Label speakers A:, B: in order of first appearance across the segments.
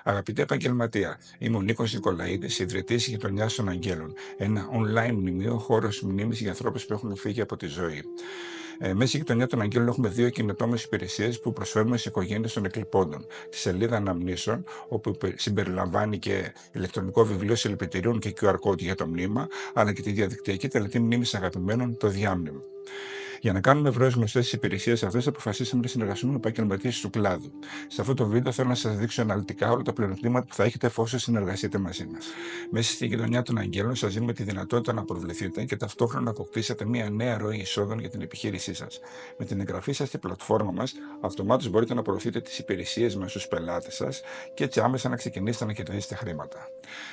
A: Αγαπητέ επαγγελματία, είμαι ο Νίκος Νικολαίδης, ιδρυτής Γειτονιάς των Αγγέλων. Ένα online μνημείο, χώρος μνήμης για ανθρώπους που έχουν φύγει από τη ζωή. Μέσα στη Γειτονιά των Αγγέλων έχουμε δύο καινοτόμες υπηρεσίες που προσφέρουμε σε οικογένειες των εκλειπώντων. Τη σελίδα αναμνήσεων, όπου συμπεριλαμβάνει και ηλεκτρονικό βιβλίο συλληπιτηρίων και QR code για το μνήμα, αλλά και τη διαδικτυακή τελετή μνήμης αγαπημένων, το διάμνημα. Για να κάνουμε ευρέως γνωστές τις υπηρεσίες αυτές, αποφασίσαμε να συνεργαστούμε με επαγγελματίες του κλάδου. Σε αυτό το βίντεο θέλω να σας δείξω αναλυτικά όλα τα πλεονεκτήματα που θα έχετε εφόσον συνεργαστείτε μαζί μας. Μέσα στη Γειτονιά των Αγγέλων σας δίνουμε τη δυνατότητα να προβληθείτε και ταυτόχρονα να αποκτήσετε μια νέα ροή εισόδων για την επιχείρησή σας. Με την εγγραφή σας στην πλατφόρμα μας, αυτομάτως μπορείτε να προωθείτε τις υπηρεσίες μας στους πελάτες σας και έτσι άμεσα να ξεκινήσετε να κερδίσετε χρήματα.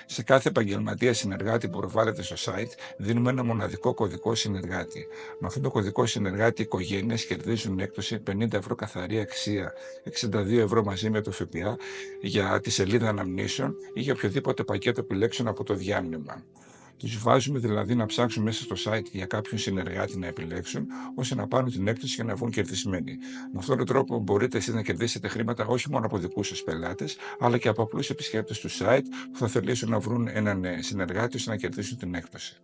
A: Σε κάθε επαγγελματία συνεργάτη που προβάλλεται στο site, δίνουμε ένα μοναδικό κωδικό συνεργάτη. Με αυτό το κωδικό συνεργάτη, οι οικογένειες κερδίζουν έκπτωση 50 ευρώ καθαρή αξία, 62 ευρώ μαζί με το ΦΠΑ για τη σελίδα αναμνήσεων ή για οποιοδήποτε πακέτο επιλέξεων από το διάμνημα. Τους βάζουμε δηλαδή να ψάξουν μέσα στο site για κάποιον συνεργάτη να επιλέξουν, ώστε να πάρουν την έκπτωση και να βγουν κερδισμένοι. Με αυτόν τον τρόπο μπορείτε εσείς να κερδίσετε χρήματα όχι μόνο από δικούς σας πελάτες, αλλά και από απλούς επισκέπτες του site που θα θελήσουν να βρουν έναν συνεργάτη ώστε να κερδίσουν την έκπτωση.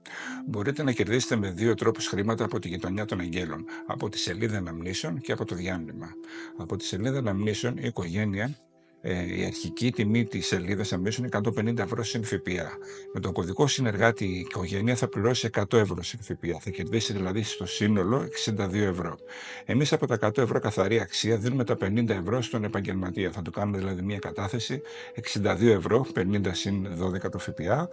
A: Μπορείτε να κερδίσετε με δύο τρόπους χρήματα από τη Γειτονιά των Αγγέλων: από τη σελίδα αναμνήσεων και από το διάμνημα. Από τη σελίδα αναμνήσεων, η οικογένεια. Η αρχική τιμή της σελίδας αμέσως είναι 150 ευρώ συν ΦΠΑ. Με τον κωδικό συνεργάτη η οικογένεια θα πληρώσει 100 ευρώ συν ΦΠΑ. Θα κερδίσει δηλαδή στο σύνολο 62 ευρώ. Εμείς από τα 100 ευρώ καθαρή αξία δίνουμε τα 50 ευρώ στον επαγγελματία. Θα του κάνουμε δηλαδή μια κατάθεση 62 ευρώ, 50 συν 12 το ΦΠΑ,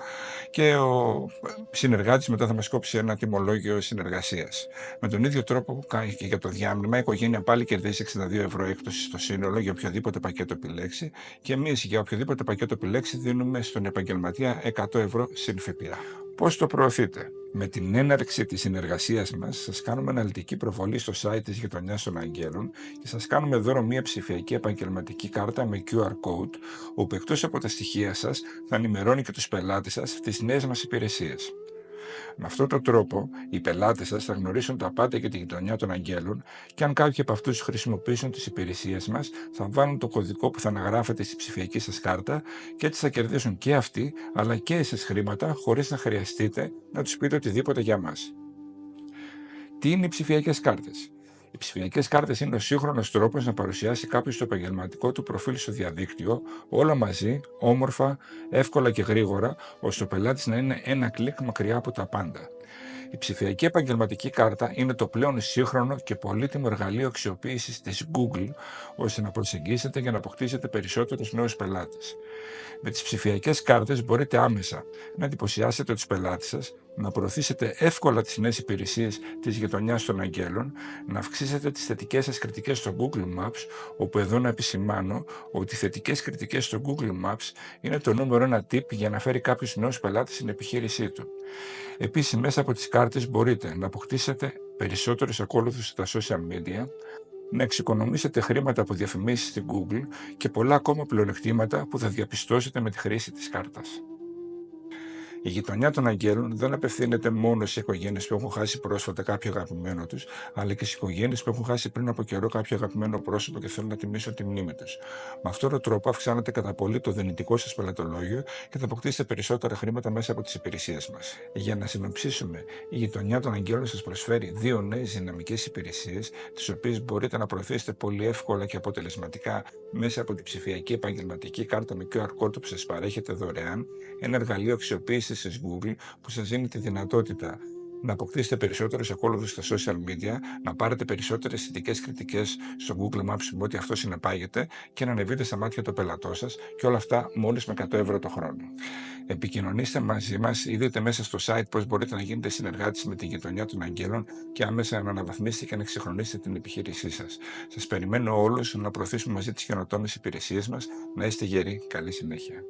A: και ο συνεργάτης μετά θα μας κόψει ένα τιμολόγιο συνεργασίας. Με τον ίδιο τρόπο που κάνει και για το διάμνημα, η οικογένεια πάλι κερδίζει 62 ευρώ έκπτωση στο σύνολο για οποιοδήποτε πακέτο επιλέξει. Και εμείς για οποιοδήποτε πακέτο επιλέξει δίνουμε στον επαγγελματία 100 ευρώ συν ΦΠΑ. Πώς το προωθείτε? Με την έναρξη της συνεργασίας μας, σας κάνουμε αναλυτική προβολή στο site της Γειτονιάς των Αγγέλων και σας κάνουμε δώρο μια ψηφιακή επαγγελματική κάρτα με QR code, όπου εκτός από τα στοιχεία σας θα ενημερώνει και τους πελάτες σας τις νέες μας υπηρεσίες. Με αυτόν τον τρόπο, οι πελάτες σας θα γνωρίσουν τα πάντα για τη Γειτονιά των Αγγέλων και αν κάποιοι από αυτούς χρησιμοποιήσουν τις υπηρεσίες μας, θα βάλουν το κωδικό που θα αναγράφεται στη ψηφιακή σας κάρτα και έτσι θα κερδίσουν και αυτοί, αλλά και εσείς χρήματα, χωρίς να χρειαστείτε να τους πείτε οτιδήποτε για μας. Τι είναι οι ψηφιακές κάρτες? Οι ψηφιακές κάρτες είναι ο σύγχρονος τρόπος να παρουσιάσει κάποιος το επαγγελματικό του προφίλ στο διαδίκτυο, όλα μαζί, όμορφα, εύκολα και γρήγορα, ώστε ο πελάτης να είναι ένα κλικ μακριά από τα πάντα. Η ψηφιακή επαγγελματική κάρτα είναι το πλέον σύγχρονο και πολύτιμο εργαλείο αξιοποίησης της Google, ώστε να προσεγγίσετε για να αποκτήσετε περισσότερους νέους πελάτες. Με τις ψηφιακές κάρτες μπορείτε άμεσα να εντυπωσιάσετε τους πελάτες σας, να προωθήσετε εύκολα τις νέες υπηρεσίες της Γειτονιάς των Αγγέλων, να αυξήσετε τις θετικές σας κριτικές στο Google Maps, όπου εδώ να επισημάνω ότι οι θετικές κριτικές στο Google Maps είναι το νούμερο ένα tip για να φέρει κάποιους νέους πελάτες στην επιχείρησή του. Επίσης, μέσα από τις κάρτες μπορείτε να αποκτήσετε περισσότερους ακόλουθους στα social media, να εξοικονομήσετε χρήματα από διαφημίσεις στην Google και πολλά ακόμα πλεονεκτήματα που θα διαπιστώσετε με τη χρήση της κάρτας. Η Γειτονιά των Αγγέλων δεν απευθύνεται μόνο σε οικογένειες που έχουν χάσει πρόσφατα κάποιο αγαπημένο τους, αλλά και σε οικογένειες που έχουν χάσει πριν από καιρό κάποιο αγαπημένο πρόσωπο και θέλουν να τιμήσουν τη μνήμη τους. Με αυτόν τον τρόπο αυξάνετε κατά πολύ το δυνητικό σας πελατολόγιο και θα αποκτήσετε περισσότερα χρήματα μέσα από τις υπηρεσίες μας. Για να συνοψίσουμε, η Γειτονιά των Αγγέλων σας προσφέρει δύο νέες δυναμικές υπηρεσίες, τις οποίες μπορείτε να προωθήσετε πολύ εύκολα και αποτελεσματικά μέσα από την ψηφιακή επαγγελματική κάρτα με QR code που σας παρέχεται δωρεάν, ένα εργαλείο αξιοποίησης της Google που σας δίνει τη δυνατότητα να αποκτήσετε περισσότερους ακόλουθους στα social media, να πάρετε περισσότερες θετικές κριτικές στο Google Maps με ό,τι αυτό συνεπάγεται και να ανεβείτε στα μάτια των πελατών σας, και όλα αυτά μόλις με 100 ευρώ το χρόνο. Επικοινωνήστε μαζί μας ή δείτε μέσα στο site πώς μπορείτε να γίνετε συνεργάτες με τη Γειτονιά των Αγγέλων και άμεσα να αναβαθμίσετε και να εξυγχρονίσετε την επιχείρησή σας. Σας περιμένω όλους να προωθήσουμε μαζί τις καινοτόμες υπηρεσίες μας. Να είστε γεροί. Καλή συνέχεια.